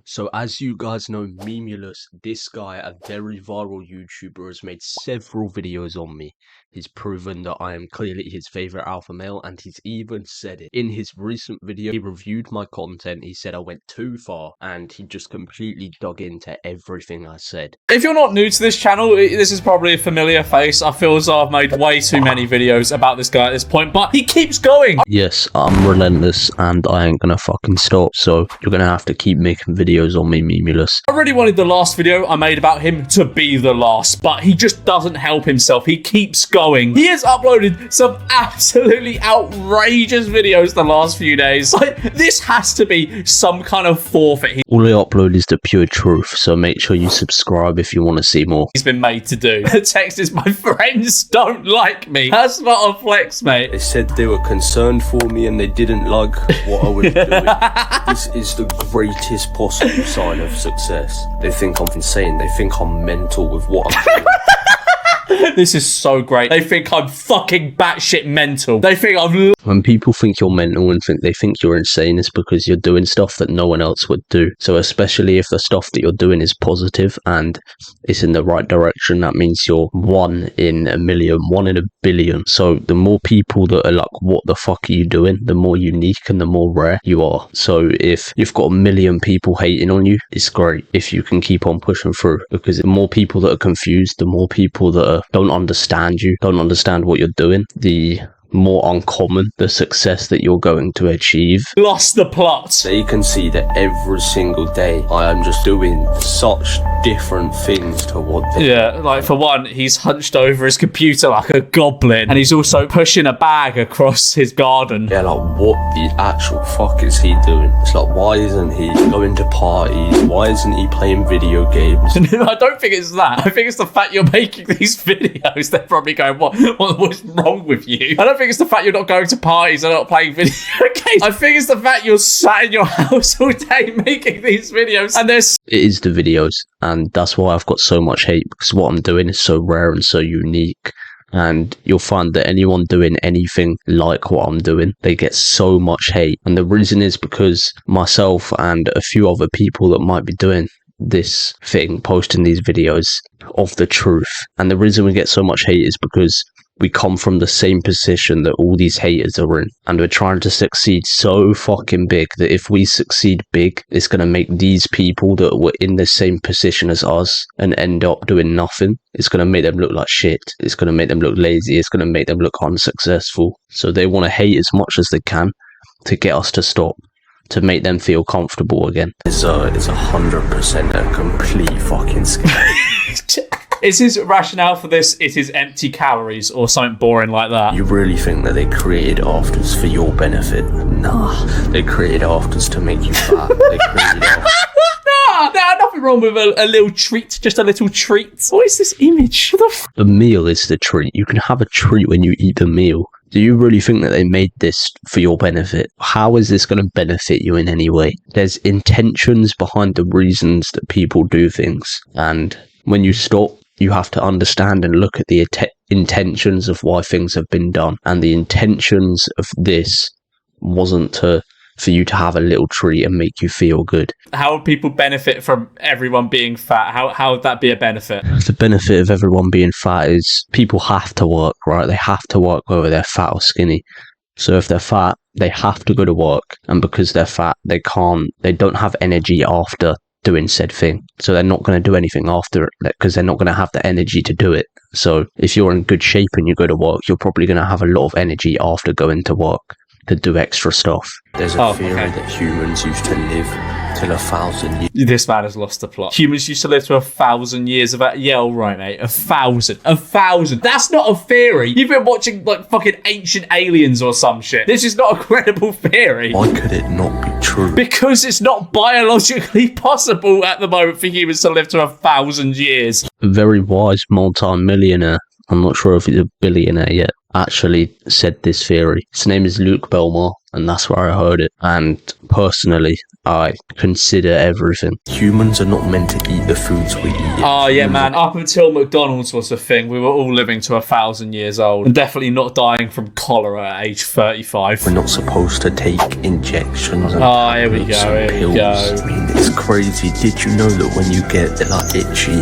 So as you guys know, Memeulous, this guy, a very viral YouTuber, has made several videos on me. He's proven that I am clearly his favourite alpha male, and he's even said it. In his recent video, he reviewed my content, he said I went too far, and he just completely dug into everything I said. If you're not new to this channel, this is probably a familiar face. I feel as though I've made way too many videos about this guy at this point, but he keeps going. Yes, I'm relentless, and I ain't gonna fucking stop, so you're gonna have to keep making videos on me, Memeulous. I really wanted the last video I made about him to be the last, but he just doesn't help himself. He keeps going. He has uploaded some absolutely outrageous videos the last few days. Like, this has to be some kind of forfeit. All I upload is the pure truth, so make sure you subscribe if you want to see more. He's been made to do. The text is, my friends don't like me. That's not a flex, mate. They said they were concerned for me and they didn't like what I was doing. This is the greatest possible sign of success. They think I'm insane. They think I'm mental with what I'm doing. This is so great. They think I'm fucking batshit mental. They think I'm... When people think you're mental and they think you're insane, it's because you're doing stuff that no one else would do. So especially if the stuff that you're doing is positive and it's in the right direction, that means you're 1 in a million, 1 in a billion. So the more people that are like, what the fuck are you doing? The more unique and the more rare you are. So if you've got 1 million people hating on you, it's great if you can keep on pushing through, because the more people that are confused, the more people that don't understand you, don't understand what you're doing, the more uncommon the success that you're going to achieve. Lost the plot. They can see that every single day I am just doing such different things to what they... Yeah, like for one, he's hunched over his computer like a goblin, and he's also pushing a bag across his garden. Yeah, like what the actual fuck is he doing? It's like, why isn't he going to parties? Why isn't he playing video games? I don't think it's that. I think it's the fact you're making these videos. They're probably going, what's wrong with you? I don't think it's the fact you're not going to parties and not playing video games. I think it's the fact you're sat in your house all day making these videos, and there's... It is the videos, and that's why I've got so much hate, because what I'm doing is so rare and so unique. And you'll find that anyone doing anything like what I'm doing, they get so much hate. And the reason is because myself and a few other people that might be doing this thing, posting these videos of the truth. And the reason we get so much hate is because we come from the same position that all these haters are in, and we're trying to succeed so fucking big that if we succeed big, it's going to make these people that were in the same position as us and end up doing nothing. It's going to make them look like shit. It's going to make them look lazy. It's going to make them look unsuccessful. So they want to hate as much as they can to get us to stop, to make them feel comfortable again. It's 100% a complete fucking scam. Is his rationale for this, it is empty calories or something boring like that? You really think that they created afters for your benefit? Nah, they created afters to make you fat. They created afters. Nah, nothing wrong with a little treat, just a little treat. What is this image? What the The meal is the treat. You can have a treat when you eat the meal. Do you really think that they made this for your benefit? How is this going to benefit you in any way? There's intentions behind the reasons that people do things. And when you stop, you have to understand and look at the intentions of why things have been done. And the intentions of this wasn't for you to have a little treat and make you feel good. How would people benefit from everyone being fat? How would that be a benefit? The benefit of everyone being fat is people have to work, right? They have to work whether they're fat or skinny. So if they're fat, they have to go to work. And because they're fat, they don't have energy after doing said thing. So they're not going to do anything after it because they're not going to have the energy to do it. So if you're in good shape and you go to work, you're probably going to have a lot of energy after going to work to do extra stuff. There's a theory that humans used to live till 1,000 years. This man has lost the plot. Humans used to live to 1,000 years of that. Yeah, all right, mate. 1,000. 1,000. That's not a theory. You've been watching like fucking Ancient Aliens or some shit. This is not a credible theory. Why could it not be true? Because it's not biologically possible at the moment for humans to live to 1,000 years. A very wise multi-millionaire, I'm not sure if he's a billionaire yet, actually said this theory. His name is Luke Belmar, and that's where I heard it. And personally, I consider everything. Humans are not meant to eat the foods we eat. Oh yeah, man. Up until McDonald's was a thing, we were all living to 1,000 years old and definitely not dying from cholera at age 35. We're not supposed to take injections and Here we go. pills. I mean, it's crazy. Did you know that when you get like itchy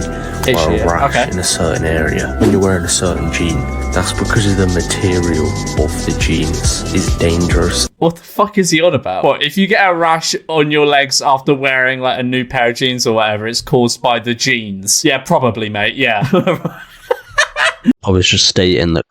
or a rash in a certain area, when you're wearing a certain jean, that's because of the material of the jeans is dangerous. What the fuck is he on about? What, if you get a rash on your legs after wearing like a new pair of jeans or whatever, it's caused by the jeans? Yeah, probably, mate. Yeah. I was just stating that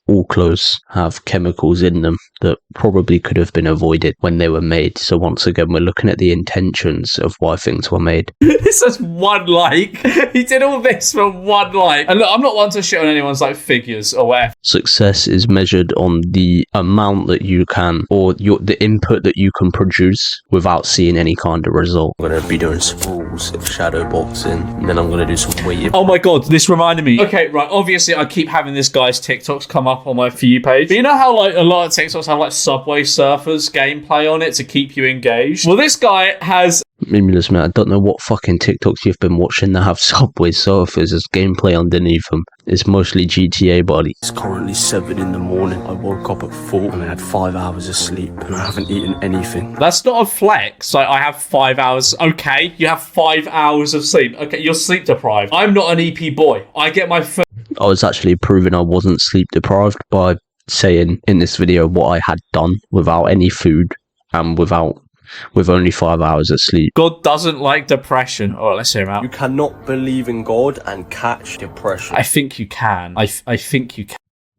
all clothes have chemicals in them that probably could have been avoided when they were made. So once again, we're looking at the intentions of why things were made. This is one like. He did all this for one like. And look, I'm not one to shit on anyone's like figures or whatever. Success is measured on the amount that you can, or the input that you can produce without seeing any kind of result. I'm going to be doing sprawls, shadow boxing, and then I'm going to do some weighting. Oh my god, this reminded me. Okay, right, obviously I keep having this guy's TikToks come up on my For You page. But you know how like a lot of TikToks have like Subway Surfers gameplay on it to keep you engaged? Well, this guy has... Memeulous, man, I don't know what fucking TikToks you've been watching that have Subway Surfers as gameplay underneath them. It's mostly GTA, buddy. It's currently 7 in the morning. I woke up at 4 and I had 5 hours of sleep and I haven't eaten anything. That's not a flex. Like, I have 5 hours. Okay, you have 5 hours of sleep. Okay, you're sleep deprived. I'm not an EP boy. I get my food. I was actually proving I wasn't sleep deprived by saying in this video what I had done without any food and with only 5 hours of sleep. God doesn't like depression. Oh, let's hear him out. You cannot believe in God and catch depression. I think you can. I think you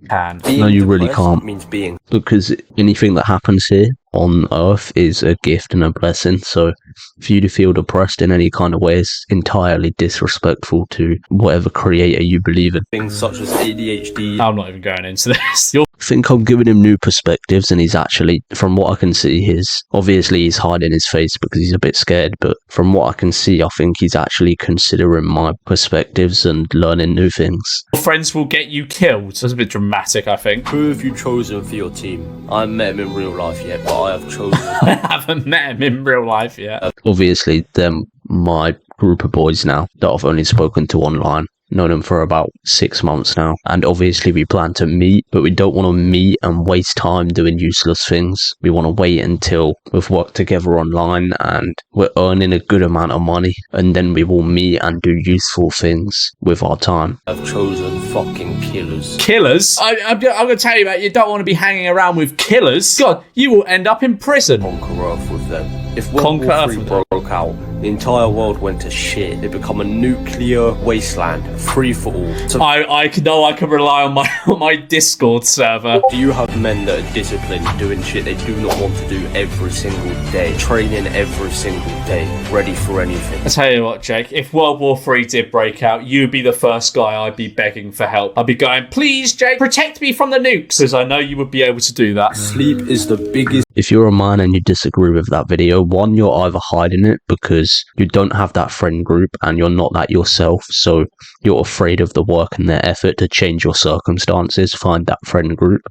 can. No, you really can't. Means being. Because anything that happens here on Earth is a gift and a blessing. So for you to feel depressed in any kind of way is entirely disrespectful to whatever creator you believe in. Things such as ADHD. I'm not even going into this. I think I'm giving him new perspectives, and he's actually, from what I can see, he's hiding his face because he's a bit scared, but from what I can see, I think he's actually considering my perspectives and learning new things. Friends will get you killed. That's a bit dramatic, I think. Who have you chosen for your team? I haven't met him in real life yet, but I have chosen. I haven't met him in real life yet. Obviously, they're my group of boys now that I've only spoken to online. Known them for about 6 months now, and obviously we plan to meet, but we don't want to meet and waste time doing useless things. We want to wait until we've worked together online and we're earning a good amount of money, and then we will meet and do useful things with our time. I've chosen fucking killers. Killers? I'm going to tell you, mate, you don't want to be hanging around with killers. God, you will end up in prison. Conquer Earth with them. If World War III broke out, the entire world went to shit. It become a nuclear wasteland, free for all. So I can rely on my Discord server. do you have men that are disciplined, doing shit they do not want to do every single day, training every single day, ready for anything? I tell you what, Jake, if World War III did break out, you'd be the first guy I'd be begging for help. I'd be going, please, Jake, protect me from the nukes, because I know you would be able to do that. Sleep is the biggest. If you're a man and you disagree with that video, one, you're either hiding it because you don't have that friend group and you're not that yourself, so you're afraid of the work and the effort to change your circumstances, find that friend group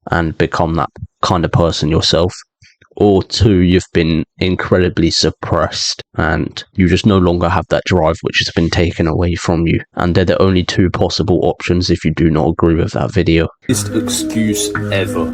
and become that kind of person yourself. Or two, you've been incredibly suppressed and you just no longer have that drive which has been taken away from you. And they're the only two possible options if you do not agree with that video. Biggest excuse ever.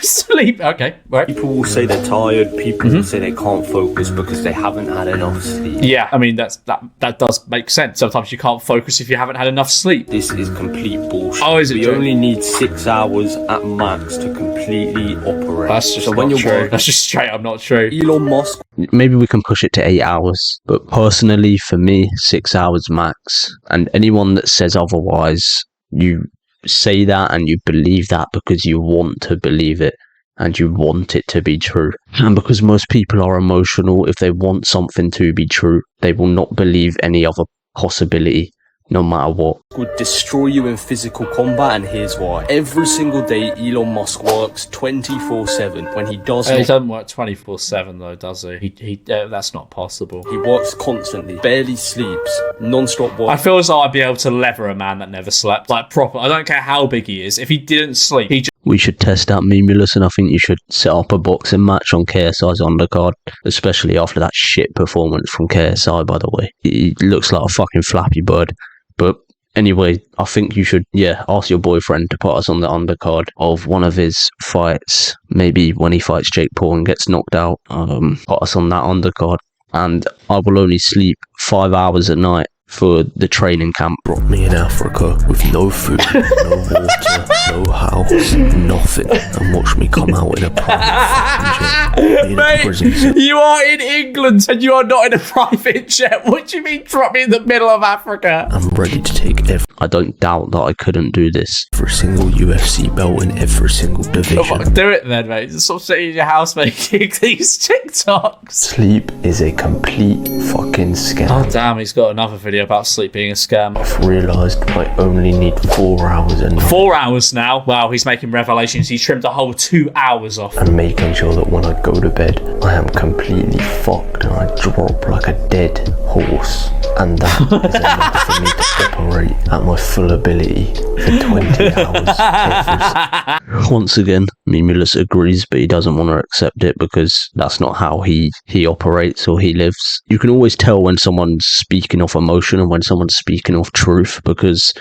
Sleep. Okay, right. People will say they're tired. People will say they can't focus because they haven't had enough sleep. Yeah, I mean that does make sense. Sometimes you can't focus if you haven't had enough sleep. This is complete bullshit. Oh, is it? We only need 6 hours at max to completely operate. That's just so not when you're true. That's just straight up not true. Elon Musk. Maybe we can push it to 8 hours, but personally for me, 6 hours max. And anyone that says otherwise, you say that and you believe that because you want to believe it and you want it to be true. And because most people are emotional, if they want something to be true, they will not believe any other possibility, no matter what. Would destroy you in physical combat, and here's why. Every single day Elon Musk works 24/7. When he does He doesn't work 24/7 though, does he? He that's not possible. he works constantly, barely sleeps, non-stop work. I feel as though I'd be able to lever a man that never slept, like proper. I don't care how big he is. If he didn't sleep, he just we should test out Memeulous, and I think you should set up a boxing match on KSI's undercard, especially after that shit performance from KSI, by the way. He looks like a fucking Flappy Bird. But anyway, I think you should, ask your boyfriend to put us on the undercard of one of his fights. Maybe when he fights Jake Paul and gets knocked out, put us on that undercard. And I will only sleep 5 hours a night for the training camp. Brought me in Africa with no food, no water, no house, nothing, and watch me come out in a private jet. Mate, you are in England and you are not in a private jet. What do you mean drop me in the middle of Africa? I'm ready to take I don't doubt that I couldn't do this. every single UFC belt in every single division. Do it then, mate. Stop sitting in your house making these TikToks. Sleep is a complete fucking scam. Oh, damn, he's got another video about sleep being a scam. I've realised I only need 4 hours a night. 4 hours now? Wow, he's making revelations. He trimmed a whole 2 hours off. And making sure that when I go to bed, I am completely fucked and I drop like a dead horse. And that is enough for me to operate at my full ability for 20 hours. Once again, Memeulous agrees, but he doesn't want to accept it because that's not how he operates or he lives. You can always tell when someone's speaking off emotion and when someone's speaking off truth, because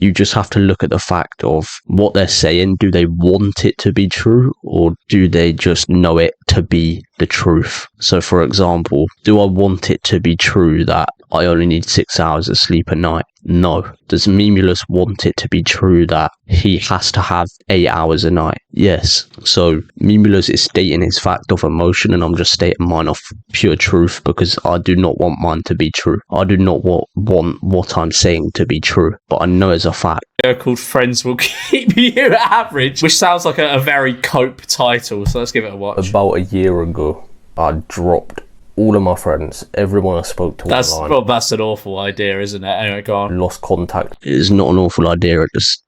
you just have to look at the fact of what they're saying. Do they want it to be true, or do they just know it to be the truth? So, for example, do I want it to be true that I only need 6 hours of sleep a night? No. Does Memeulous want it to be true that he has to have 8 hours a night? Yes. So Memeulous is stating his fact of emotion, and I'm just stating mine off pure truth because I do not want mine to be true. I do not want what I'm saying to be true, but I know as a fact. Called Friends Will Keep You Average, which sounds like a very cope title, so let's give it a watch. About a year ago, I dropped all of my friends, everyone I spoke to online. Well, that's an awful idea, isn't it? Anyway, go on. Lost contact. It is not an awful idea.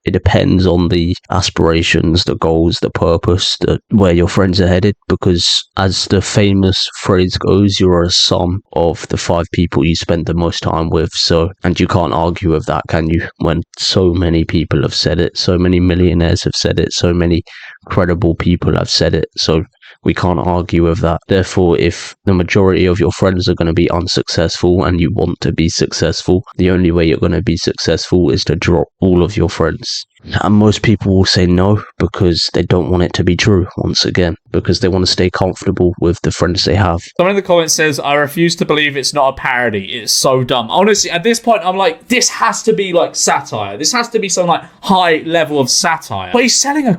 It depends on the aspirations, the goals, the purpose, where your friends are headed. Because as the famous phrase goes, you're a sum of the 5 people you spend the most time with. So, and you can't argue with that, can you? When so many people have said it, so many millionaires have said it, so many credible people have said it. So we can't argue with that. Therefore, if the majority of your friends are going to be unsuccessful and you want to be successful, the only way you're going to be successful is to drop all of your friends. And most people will say no because they don't want it to be true, once again, because they want to stay comfortable with the friends they have. Someone in the comments says, I refuse to believe it's not a parody. It's so dumb. Honestly, at this point, I'm like, this has to be like satire. This has to be some like high level of satire. But he's selling a...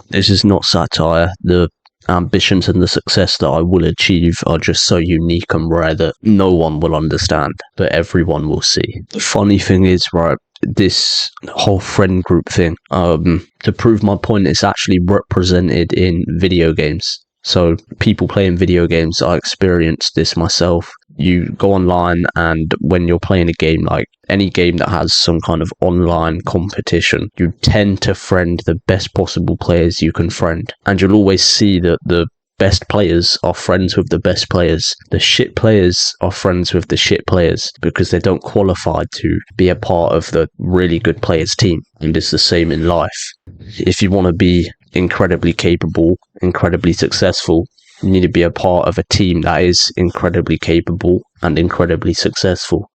This is not satire. The ambitions and the success that I will achieve are just so unique and rare that no one will understand, but everyone will see. The funny thing is, right, this whole friend group thing, to prove my point, it's actually represented in video games. So people playing video games, I experienced this myself. You go online, and when you're playing a game, like any game that has some kind of online competition, you tend to friend the best possible players you can friend. And you'll always see that the best players are friends with the best players. The shit players are friends with the shit players because they don't qualify to be a part of the really good players' team. And it's the same in life. If you want to be incredibly capable, incredibly successful, you need to be a part of a team that is incredibly capable and incredibly successful.